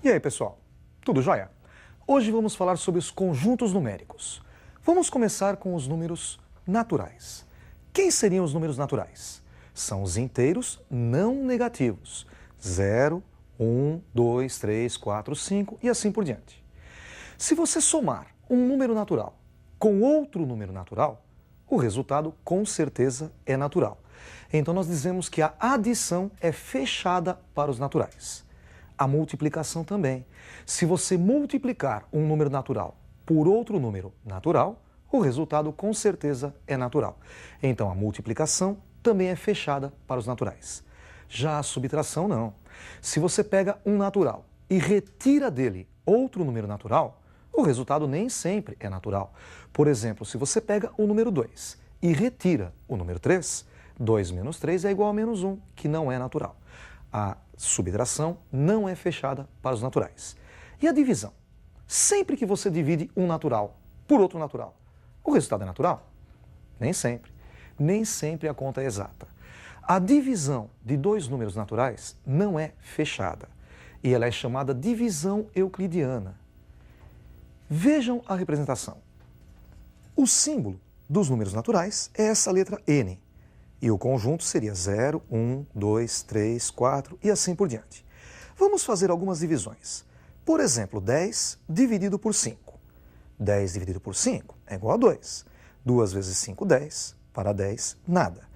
E aí, pessoal? Tudo jóia? Hoje vamos falar sobre os conjuntos numéricos. Vamos começar com os números naturais. Quem seriam os números naturais? São os inteiros não negativos. 0, 1, 2, 3, 4, 5 e assim por diante. Se você somar um número natural com outro número natural, o resultado com certeza é natural. Então nós dizemos que a adição é fechada para os naturais. A multiplicação também. Se você multiplicar um número natural por outro número natural, o resultado com certeza é natural. Então a multiplicação também é fechada para os naturais. Já a subtração não. Se você pega um natural e retira dele outro número natural, o resultado nem sempre é natural. Por exemplo, se você pega o número 2 e retira o número 3, 2 menos 3 é igual a menos 1, que não é natural. A subtração não é fechada para os naturais. E a divisão? Sempre que você divide um natural por outro natural, o resultado é natural? Nem sempre. Nem sempre a conta é exata. A divisão de dois números naturais não é fechada. E ela é chamada divisão euclidiana. Vejam a representação. O símbolo dos números naturais é essa letra N. E o conjunto seria 0, 1, 2, 3, 4 e assim por diante. Vamos fazer algumas divisões. Por exemplo, 10 dividido por 5. 10 dividido por 5 é igual a 2. 2 vezes 5, 10. Para 10, nada.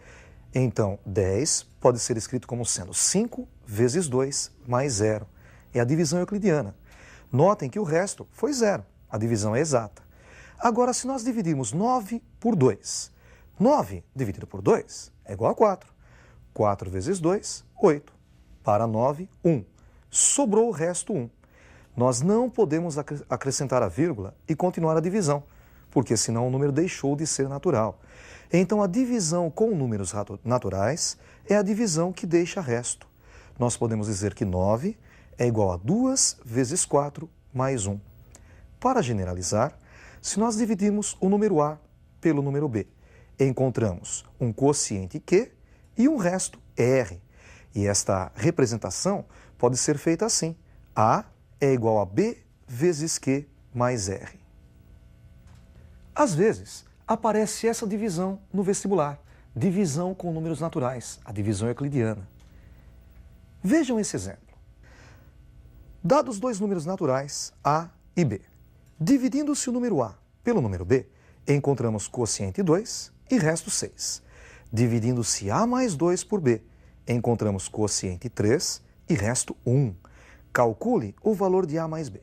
Então, 10 pode ser escrito como sendo 5 vezes 2 mais 0. É a divisão euclidiana. Notem que o resto foi 0. A divisão é exata. Agora, se nós dividirmos 9 por 2, 9 dividido por 2 é igual a 4. 4 vezes 2, 8. Para 9, 1. Sobrou o resto 1. Nós não podemos acrescentar a vírgula e continuar a divisão, porque senão o número deixou de ser natural. Então a divisão com números naturais é a divisão que deixa resto. Nós podemos dizer que 9 é igual a 2 vezes 4 mais 1. Para generalizar, se nós dividirmos o número A pelo número B, encontramos um quociente Q e um resto R. E esta representação pode ser feita assim. A é igual a B vezes Q mais R. Às vezes, aparece essa divisão no vestibular. Divisão com números naturais, a divisão euclidiana. Vejam esse exemplo. Dados dois números naturais, A e B. Dividindo-se o número A pelo número B, encontramos quociente 2 e resto 6. Dividindo-se A mais 2 por B, encontramos quociente 3 e resto 1. Calcule o valor de A mais B.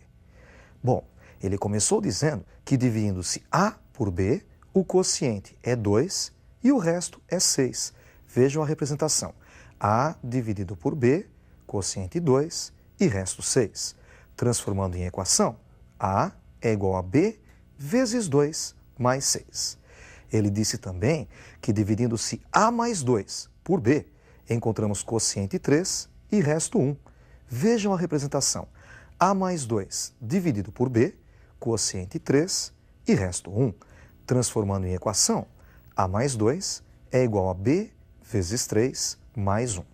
Bom, ele começou dizendo que dividindo-se A por B, o quociente é 2 e o resto é 6. Vejam a representação. A dividido por B, quociente 2 e resto 6. Transformando em equação, A é igual a B vezes 2 mais 6. Ele disse também que dividindo-se A mais 2 por B, encontramos quociente 3 e resto 1. Vejam a representação. A mais 2 dividido por B, quociente 3 e resto 1. Transformando em equação, A mais 2 é igual a B vezes 3 mais 1.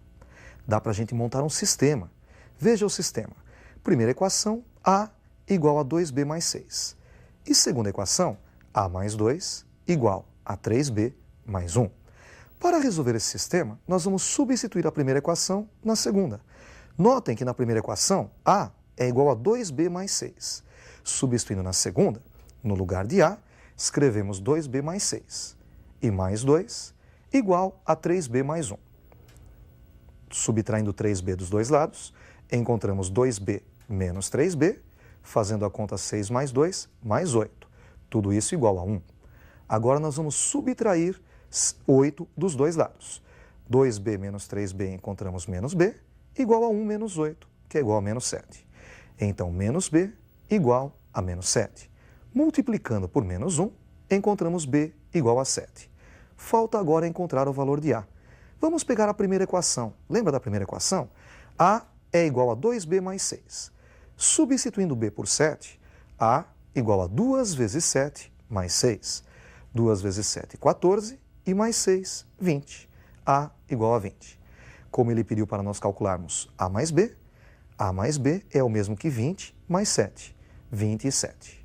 Dá para a gente montar um sistema. Veja o sistema. Primeira equação, A igual a 2B mais 6. E segunda equação, A mais 2 igual a 3B mais 1. Para resolver esse sistema, nós vamos substituir a primeira equação na segunda. Notem que na primeira equação, A é igual a 2B mais 6. Substituindo na segunda, no lugar de A, escrevemos 2B mais 6. E mais 2 igual a 3B mais 1. Subtraindo 3B dos dois lados, encontramos 2B menos 3B, fazendo a conta 6 mais 2, mais 8. Tudo isso igual a 1. Agora nós vamos subtrair 8 dos dois lados. 2B menos 3B encontramos menos B, igual a 1 menos 8, que é igual a menos 7. Então, menos B igual a menos 7. Multiplicando por menos 1, encontramos B igual a 7. Falta agora encontrar o valor de A. Vamos pegar a primeira equação. Lembra da primeira equação? A é igual a 2B mais 6. Substituindo B por 7, A igual a 2 vezes 7 mais 6. 2 vezes 7, 14 e mais 6, 20. A igual a 20. Como ele pediu para nós calcularmos A mais B, A mais B é o mesmo que 20 mais 7, 27.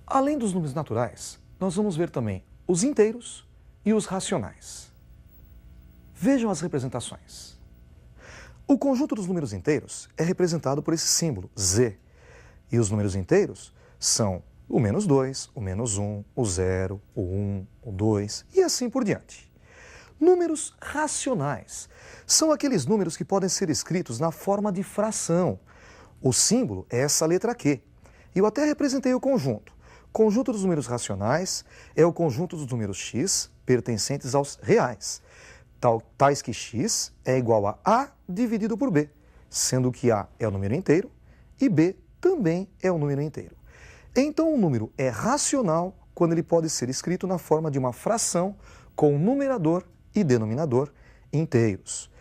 Além dos números naturais, nós vamos ver também os inteiros e os racionais. Vejam as representações. O conjunto dos números inteiros é representado por esse símbolo, Z. E os números inteiros são o menos 2, o menos 1, o 0, o 1, o 2 e assim por diante. Números racionais são aqueles números que podem ser escritos na forma de fração. O símbolo é essa letra Q. Eu até representei o conjunto. O conjunto dos números racionais é o conjunto dos números x pertencentes aos reais, tais que x é igual a A dividido por B, sendo que A é o número inteiro e B também é o número inteiro. Então, o número é racional quando ele pode ser escrito na forma de uma fração com numerador e denominador inteiros.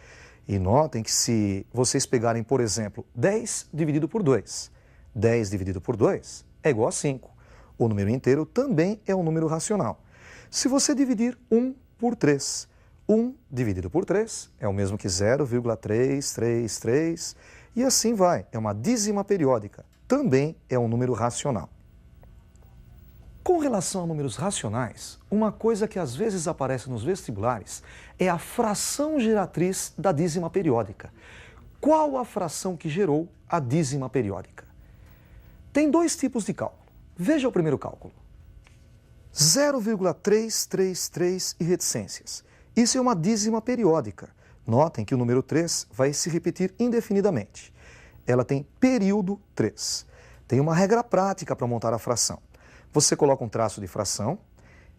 E notem que se vocês pegarem, por exemplo, 10 dividido por 2, 10 dividido por 2 é igual a 5. O número inteiro também é um número racional. Se você dividir 1 por 3, 1 dividido por 3 é o mesmo que 0,333 e assim vai. É uma dízima periódica. Também é um número racional. Com relação a números racionais, uma coisa que às vezes aparece nos vestibulares é a fração geratriz da dízima periódica. Qual a fração que gerou a dízima periódica? Tem dois tipos de cálculo. Veja o primeiro cálculo. 0,333 e reticências. Isso é uma dízima periódica. Notem que o número 3 vai se repetir indefinidamente. Ela tem período 3. Tem uma regra prática para montar a fração. Você coloca um traço de fração,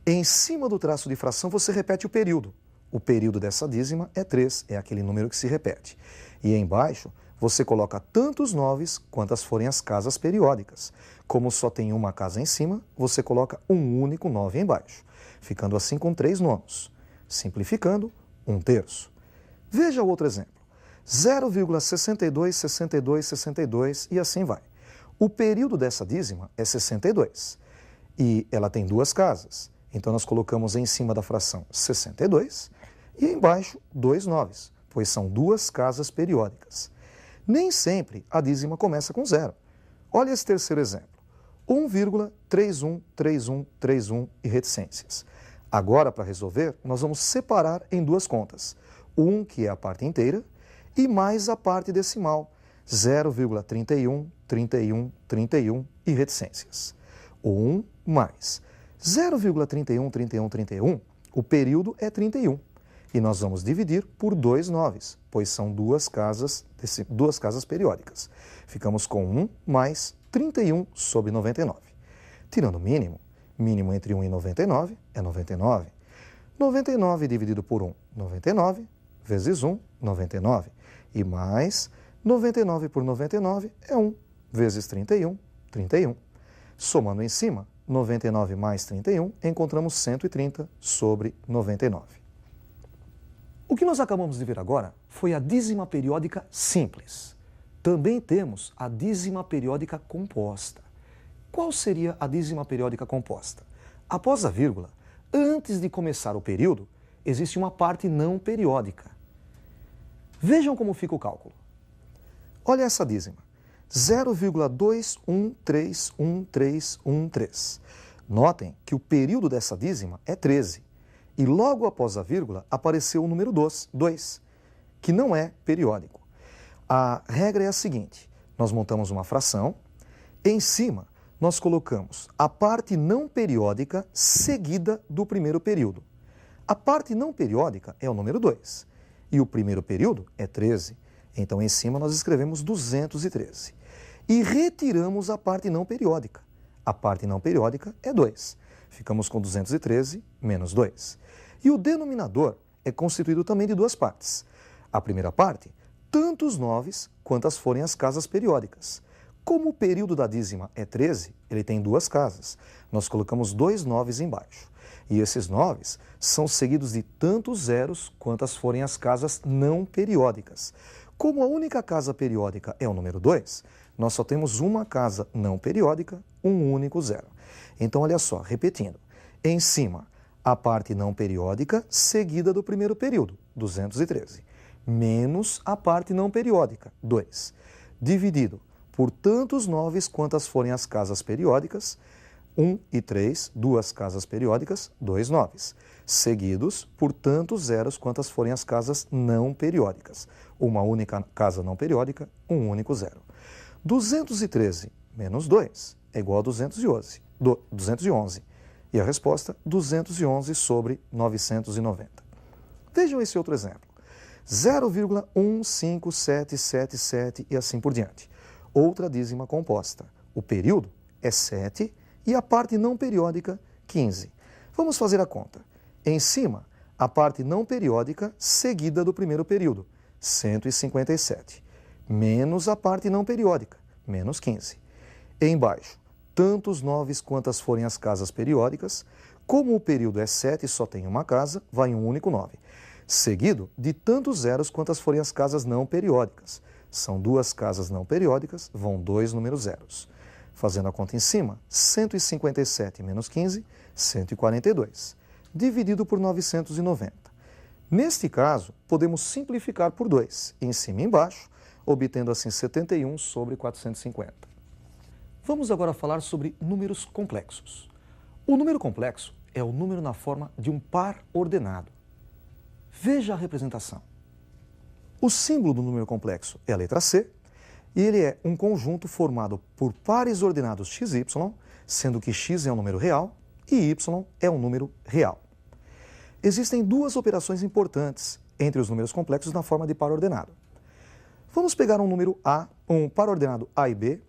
em cima do traço de fração você repete o período. O período dessa dízima é 3, é aquele número que se repete. E embaixo você coloca tantos noves quantas forem as casas periódicas. Como só tem uma casa em cima, você coloca um único 9 embaixo, ficando assim com 3 nonos. Simplificando, 1/3. Veja o outro exemplo. 0,626262 e assim vai. O período dessa dízima é 62 e ela tem duas casas. Então nós colocamos em cima da fração 62 e embaixo 2 noves, pois são duas casas periódicas. Nem sempre a dízima começa com 0. Olha esse terceiro exemplo. 1,313131 e reticências. Agora, para resolver, nós vamos separar em duas contas. 1, que é a parte inteira, e mais a parte decimal, 0,313131 e reticências. 1 mais 0,313131, o período é 31. E nós vamos dividir por 2 noves, pois são duas casas periódicas. Ficamos com 1 mais 31 sobre 99. Tirando o mínimo, mínimo entre 1 e 99 é 99. 99 dividido por 1, 99, vezes 1, 99. E mais 99 por 99 é 1, vezes 31, 31. Somando em cima, 99 mais 31, encontramos 130 sobre 99. O que nós acabamos de ver agora foi a dízima periódica simples. Também temos a dízima periódica composta. Qual seria a dízima periódica composta? Após a vírgula, antes de começar o período, existe uma parte não periódica. Vejam como fica o cálculo. Olha essa dízima. 0,21311313. Notem que o período dessa dízima é 13. E logo após a vírgula apareceu o número 2, que não é periódico. A regra é a seguinte: nós montamos uma fração, em cima nós colocamos a parte não periódica seguida do primeiro período. A parte não periódica é o número 2 e o primeiro período é 13. Então, em cima nós escrevemos 213. E retiramos a parte não periódica. A parte não periódica é 2. Ficamos com 213 menos 2. E o denominador é constituído também de duas partes. A primeira parte, tantos noves quantas forem as casas periódicas. Como o período da dízima é 13, ele tem duas casas. Nós colocamos 2 noves embaixo. E esses noves são seguidos de tantos zeros quantas forem as casas não periódicas. Como a única casa periódica é o número 2, nós só temos uma casa não periódica, um único zero. Então, olha só, repetindo. Em cima, a parte não periódica seguida do primeiro período, 213. menos a parte não periódica, 2, dividido por tantos 9 quantas forem as casas periódicas, 1 e 3, duas casas periódicas, 2 9, seguidos por tantos zeros quantas forem as casas não periódicas, uma única casa não periódica, um único zero. 213 menos 2 é igual a 211. E a resposta, 211 sobre 990. Vejam esse outro exemplo. 0,15777 e assim por diante. Outra dízima composta. O período é 7 e a parte não periódica, 15. Vamos fazer a conta. Em cima, a parte não periódica seguida do primeiro período, 157, menos a parte não periódica, menos 15. Embaixo, tantos 9 quantas forem as casas periódicas, como o período é 7 e só tem uma casa, vai um único 9. Seguido de tantos zeros quantas forem as casas não periódicas. São duas casas não periódicas, vão 2 números zeros. Fazendo a conta em cima, 157 menos 15, 142, dividido por 990. Neste caso, podemos simplificar por 2, em cima e embaixo, obtendo assim 71 sobre 450. Vamos agora falar sobre números complexos. O número complexo é o número na forma de um par ordenado. Veja a representação. O símbolo do número complexo é a letra C, e ele é um conjunto formado por pares ordenados x e y, sendo que x é um número real e y é um número real. Existem duas operações importantes entre os números complexos na forma de par ordenado. Vamos pegar um número A, um par ordenado A e B,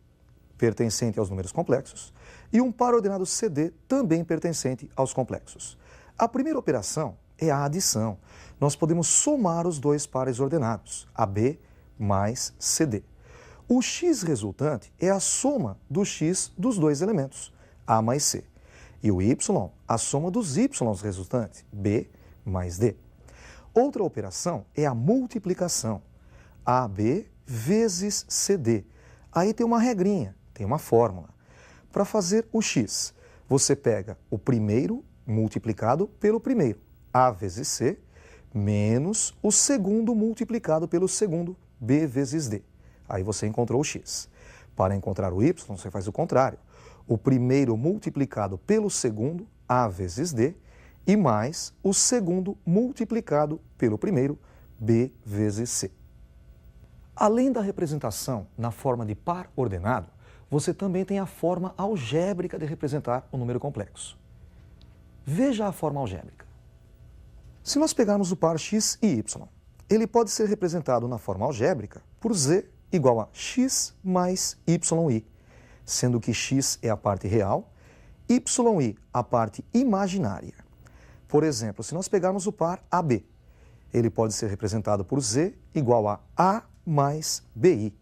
pertencente aos números complexos, e um par ordenado CD, também pertencente aos complexos. A primeira operação é a adição. Nós podemos somar os dois pares ordenados, AB mais CD. O x resultante é a soma do x dos dois elementos, A mais C. E o y, a soma dos y resultantes, B mais D. Outra operação é a multiplicação, AB vezes CD. Aí tem uma regrinha, tem uma fórmula. Para fazer o x, você pega o primeiro multiplicado pelo primeiro, A vezes C, menos o segundo multiplicado pelo segundo, B vezes D. Aí você encontrou o x. Para encontrar o y, você faz o contrário. O primeiro multiplicado pelo segundo, A vezes D, e mais o segundo multiplicado pelo primeiro, B vezes C. Além da representação na forma de par ordenado, você também tem a forma algébrica de representar o número complexo. Veja a forma algébrica. Se nós pegarmos o par x e y, ele pode ser representado na forma algébrica por z igual a x mais yi, sendo que x é a parte real, yi a parte imaginária. Por exemplo, se nós pegarmos o par AB, ele pode ser representado por z igual a mais bi.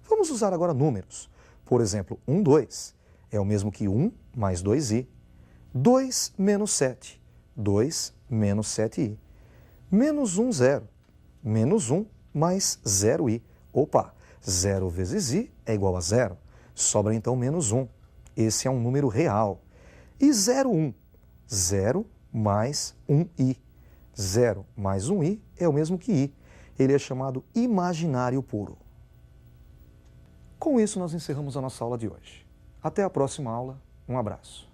Vamos usar agora números. Por exemplo, 1, 2 é o mesmo que 1 mais 2i. 2 menos 7, 2 menos 7i. Menos 1, 0. Menos 1 mais 0i. Opa, 0 vezes i é igual a 0. Sobra então menos 1. Esse é um número real. E 0, 1. 0 mais 1i. 0 mais 1i é o mesmo que i. Ele é chamado imaginário puro. Com isso, nós encerramos a nossa aula de hoje. Até a próxima aula. Um abraço.